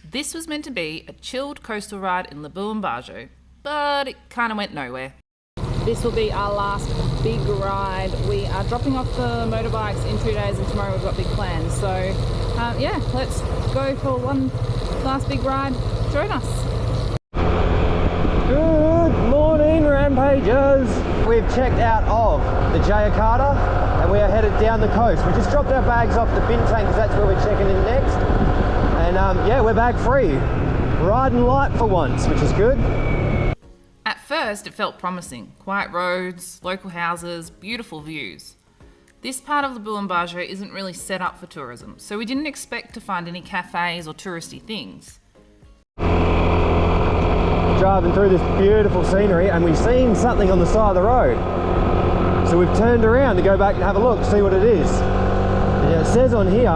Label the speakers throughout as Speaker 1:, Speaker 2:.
Speaker 1: This was meant to be a chilled coastal ride in Labuan Bajo, but it kind of went nowhere. This will be our last big ride. We are dropping off the motorbikes in 2 days and tomorrow we've got big plans. So yeah, let's go for one last big ride. Join us.
Speaker 2: Good morning, Rampagers. We've checked out of the Jakarta and we are headed down the coast. We just dropped our bags off the Bintang because that's where we're checking in next. And yeah, we're bag free. Riding light for once, which is good.
Speaker 1: At first, it felt promising. Quiet roads, local houses, beautiful views. This part of Labuan Bajo isn't really set up for tourism, so we didn't expect to find any cafes or touristy things.
Speaker 2: Driving through this beautiful scenery and we've seen something on the side of the road. So we've turned around to go back and have a look, see what it is. And it says on here,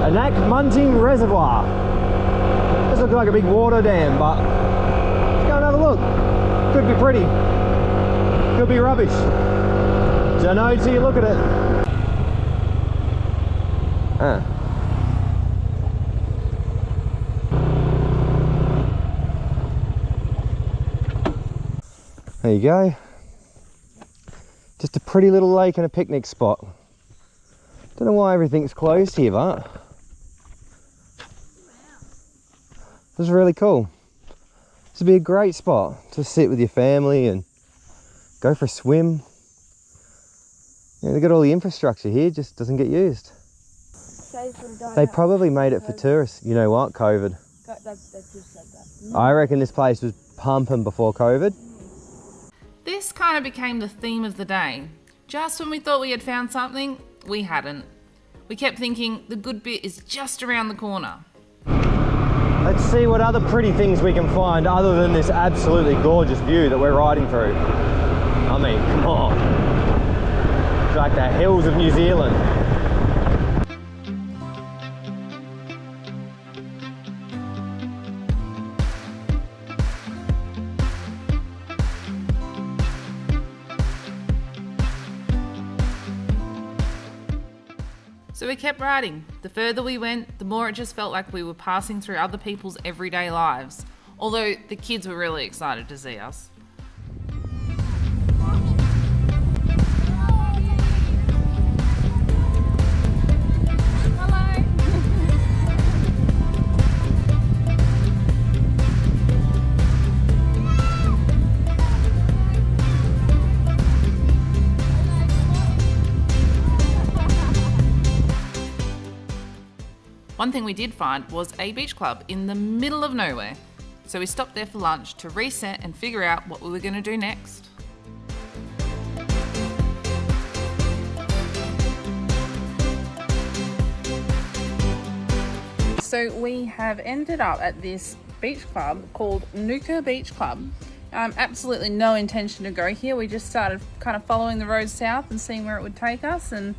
Speaker 2: Anak Munting Reservoir. This looks like a big water dam, but let's go and have a look. Could be pretty, could be rubbish. Don't know till you look at it. There you go. Just a pretty little lake and a picnic spot. Don't know why everything's closed here, but this is really cool. This would be a great spot to sit with your family and go for a swim. Yeah, they've got all the infrastructure here, just doesn't get used. They probably made it for tourists. You know what, COVID. I reckon this place was pumping before COVID.
Speaker 1: This kind of became the theme of the day. Just when we thought we had found something, we hadn't. We kept thinking the good bit is just around the corner.
Speaker 2: Let's see what other pretty things we can find other than this absolutely gorgeous view that we're riding through. I mean, come on. It's like the hills of New Zealand.
Speaker 1: So we kept riding. The further we went, the more it just felt like we were passing through other people's everyday lives. Although the kids were really excited to see us. One thing we did find was a beach club in the middle of nowhere. So we stopped there for lunch to reset and figure out what we were going to do next. So we have ended up at this beach club called Nuka Beach Club. Absolutely no intention to go here. We just started kind of following the road south and seeing where it would take us, and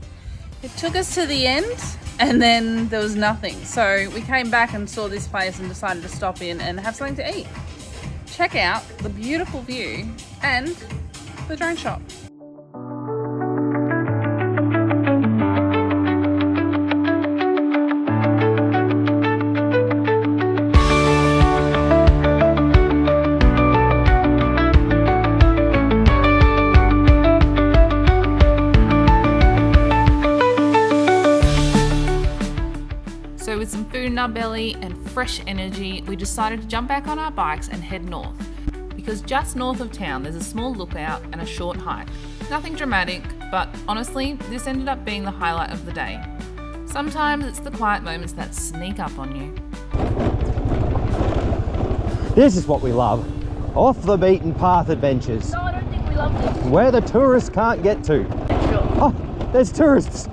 Speaker 1: it took us to the end and then there was nothing. So we came back and saw this place and decided to stop in and have something to eat. Check out the beautiful view and the drone shop. So with some food in our belly and fresh energy, we decided to jump back on our bikes and head north. Because just north of town, there's a small lookout and a short hike. Nothing dramatic, but honestly, this ended up being the highlight of the day. Sometimes it's the quiet moments that sneak up on you.
Speaker 2: This is what we love. Off the beaten path adventures.
Speaker 3: No, I don't think we love this.
Speaker 2: Where the tourists can't get to.
Speaker 3: Sure.
Speaker 2: Oh, there's tourists.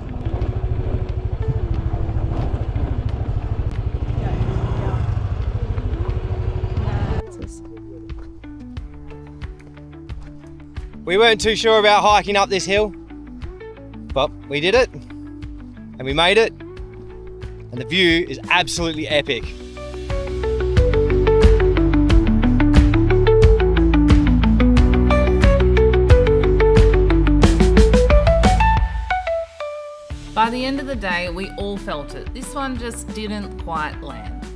Speaker 2: We weren't too sure about hiking up this hill, but we did it, and we made it, and the view is absolutely epic.
Speaker 1: By the end of the day, we all felt it. This one just didn't quite land.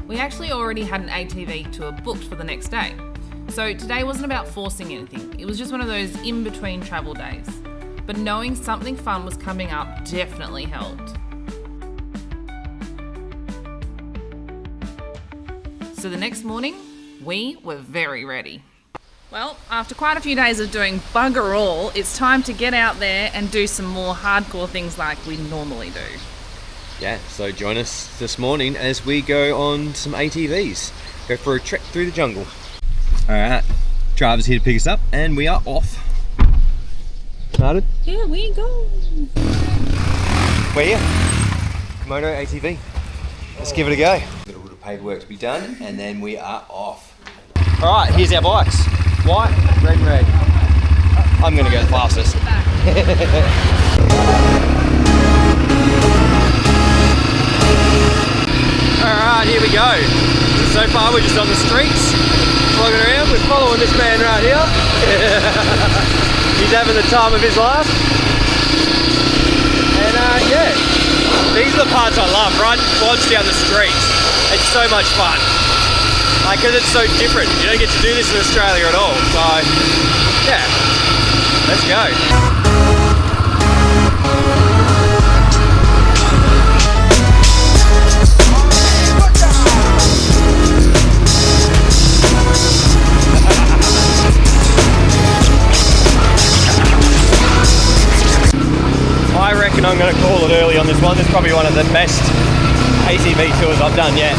Speaker 1: We actually already had an ATV tour booked for the next day. So today wasn't about forcing anything. It was just one of those in-between travel days. But knowing something fun was coming up definitely helped. So the next morning, we were very ready. Well, after quite a few days of doing bugger all, it's time to get out there and do some more hardcore things like we normally do.
Speaker 2: Yeah, so join us this morning as we go on some ATVs. Go for a trek through the jungle. Alright, driver's here to pick us up and we are off. Started?
Speaker 1: Here we go.
Speaker 2: We're here. Moto ATV. Let's give it a go. Got a little paperwork to be done and then we are off. Alright, here's our bikes. White, red, red. I'm gonna go the fastest. Alright, here we go. So far we're just on the streets, flogging around. We're following this man right here. He's having the time of his life. And yeah, these are the parts I love, riding quads down the streets. It's so much fun. Like, cause it's so different. You don't get to do this in Australia at all. So, yeah, let's go. I reckon I'm going to call it early on this one. This is probably one of the best ATV tours I've done yet.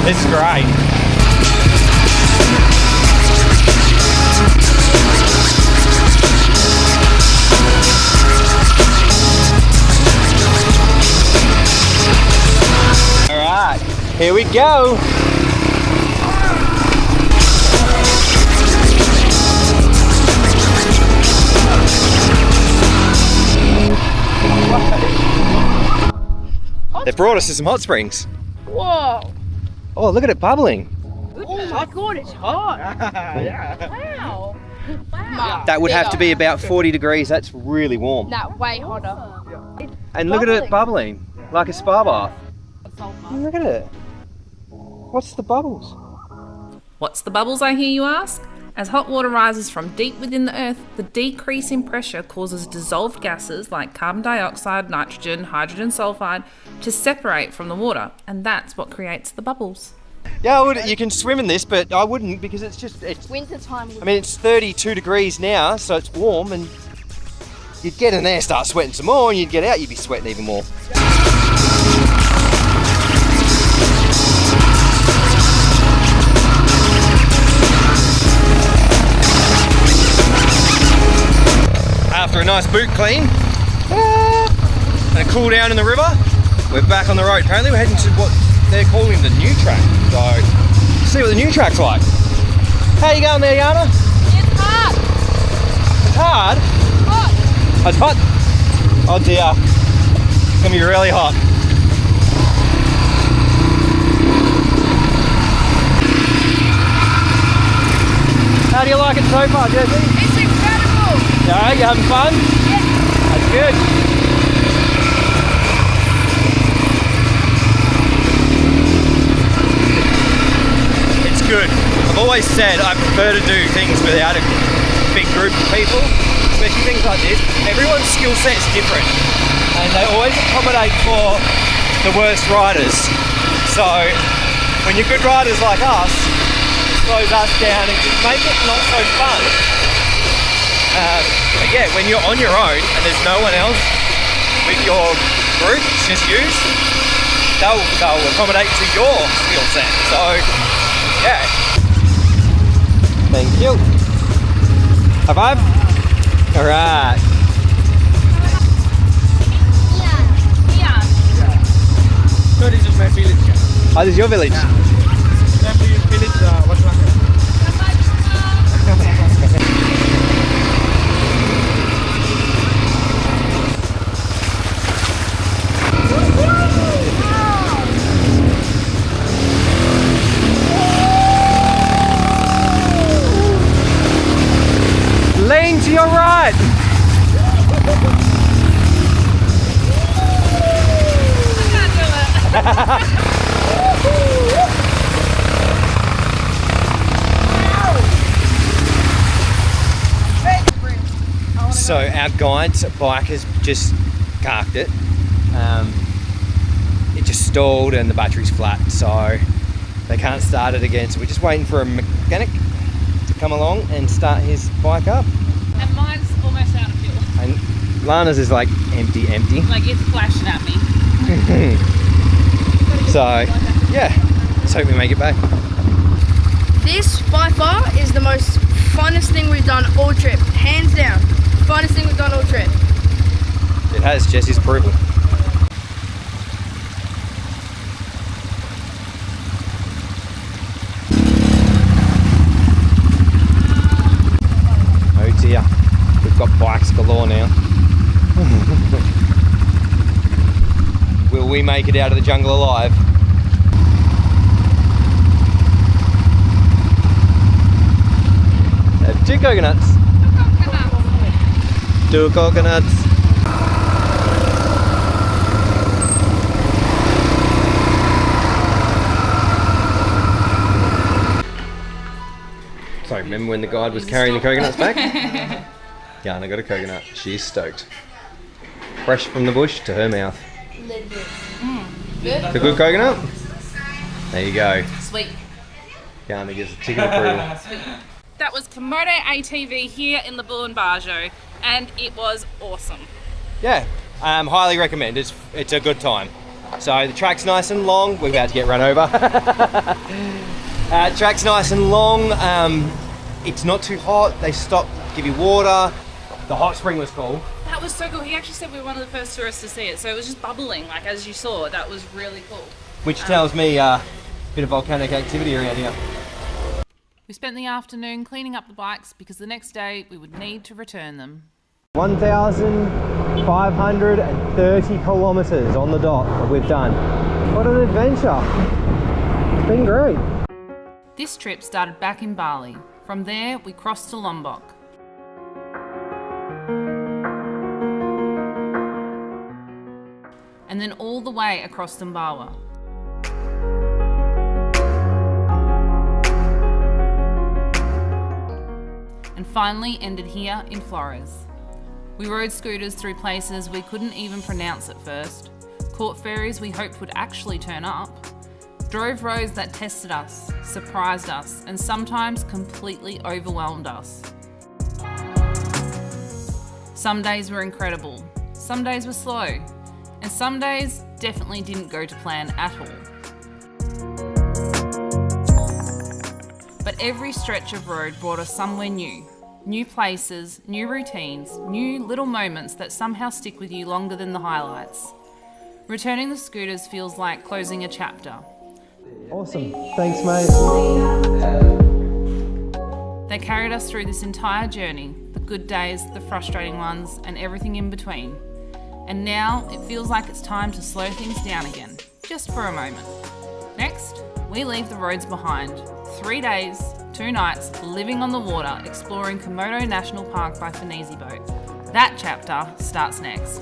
Speaker 2: This is great. Alright, here we go. They brought us to some hot springs.
Speaker 3: Whoa!
Speaker 2: Oh, look at it bubbling.
Speaker 3: Oh my god, it's hot! Wow! Wow!
Speaker 2: That would have to be about 40 degrees. That's really warm.
Speaker 3: That way hotter.
Speaker 2: And look at it bubbling, like a spa bath. Look at it. What's the bubbles?
Speaker 1: What's the bubbles, I hear you ask? As hot water rises from deep within the earth, the decrease in pressure causes dissolved gases like carbon dioxide, nitrogen, hydrogen sulfide to separate from the water, and that's what creates the bubbles.
Speaker 2: Yeah, you can swim in this, but I wouldn't because it's
Speaker 3: Winter time.
Speaker 2: I mean, it's 32 degrees now, so it's warm, and you'd get in there, start sweating some more, and you'd get out, you'd be sweating even more. After a nice boot clean and a cool down in the river, we're back on the road. Apparently we're heading to what they're calling the new track. So, let's see what the new track's like. How you going there, Yana?
Speaker 3: It's hot!
Speaker 2: It's hard?
Speaker 3: Hot!
Speaker 2: Oh, it's hot? Oh dear. It's gonna be really hot. How do you like it so far, Jesse?
Speaker 3: It's incredible!
Speaker 2: Yeah, you having fun?
Speaker 3: Yeah.
Speaker 2: That's good. It's good. I've always said I prefer to do things without a big group of people, especially things like this. Everyone's skill set's different and they always accommodate for the worst riders. So when you're good riders like us, it slows us down and just make it not so fun. But yeah, when you're on your own and there's no one else with your group, it's just you, they'll accommodate to your skill set. So yeah. Thank you. High five? Alright.
Speaker 4: So this is my village.
Speaker 2: Oh, this is your village?
Speaker 4: Village, what's that?
Speaker 2: Lean to your right. So our guide's bike has just carked it. It just stalled and the battery's flat, so they can't start it again. So we're just waiting for a mechanic to come along and start his bike up.
Speaker 1: And mine's almost out of fuel.
Speaker 2: And Lana's is like empty.
Speaker 1: Like it's flashing at me.
Speaker 2: So yeah, let's hope we make it back.
Speaker 3: This by far is the most funnest thing we've done all trip. Hands down. Funnest thing we've done all trip.
Speaker 2: It has Jesse's approval. Oh dear, we've got bikes galore now. Will we make it out of the jungle alive? Have 2 coconuts. 2 coconuts. So remember when the guide was carrying the coconuts back? Yana got a coconut. She's stoked. Fresh from the bush to her mouth. The good coconut? There you go.
Speaker 1: Sweet.
Speaker 2: Yana gives a ticket approval.
Speaker 1: That was Komodo ATV here in Labuan Bajo, and it was awesome.
Speaker 2: Yeah, highly recommend. It's a good time. So the track's nice and long. We're about to get run over. Track's nice and long. It's not too hot. They stop, give you water. The hot spring was cool.
Speaker 1: That was so cool. He actually said we were one of the first tourists to see it, so it was just bubbling, like as you saw. That was really cool.
Speaker 2: Which tells me a bit of volcanic activity around here.
Speaker 1: We spent the afternoon cleaning up the bikes because the next day we would need to return them.
Speaker 2: 1,530 kilometres on the dot that we've done. What an adventure. It's been great.
Speaker 1: This trip started back in Bali. From there, we crossed to Lombok. And then all the way across Sumbawa. And finally ended here in Flores. We rode scooters through places we couldn't even pronounce at first, caught ferries we hoped would actually turn up, drove roads that tested us, surprised us, and sometimes completely overwhelmed us. Some days were incredible, some days were slow, and some days definitely didn't go to plan at all. But every stretch of road brought us somewhere new. New places, new routines, new little moments that somehow stick with you longer than the highlights. Returning the scooters feels like closing a chapter.
Speaker 2: Awesome. Thanks, mate.
Speaker 1: They carried us through this entire journey, the good days, the frustrating ones, and everything in between. And now it feels like it's time to slow things down again, just for a moment. Next, we leave the roads behind. 3 days, 2 nights, living on the water, exploring Komodo National Park by Finisi boat. That chapter starts next.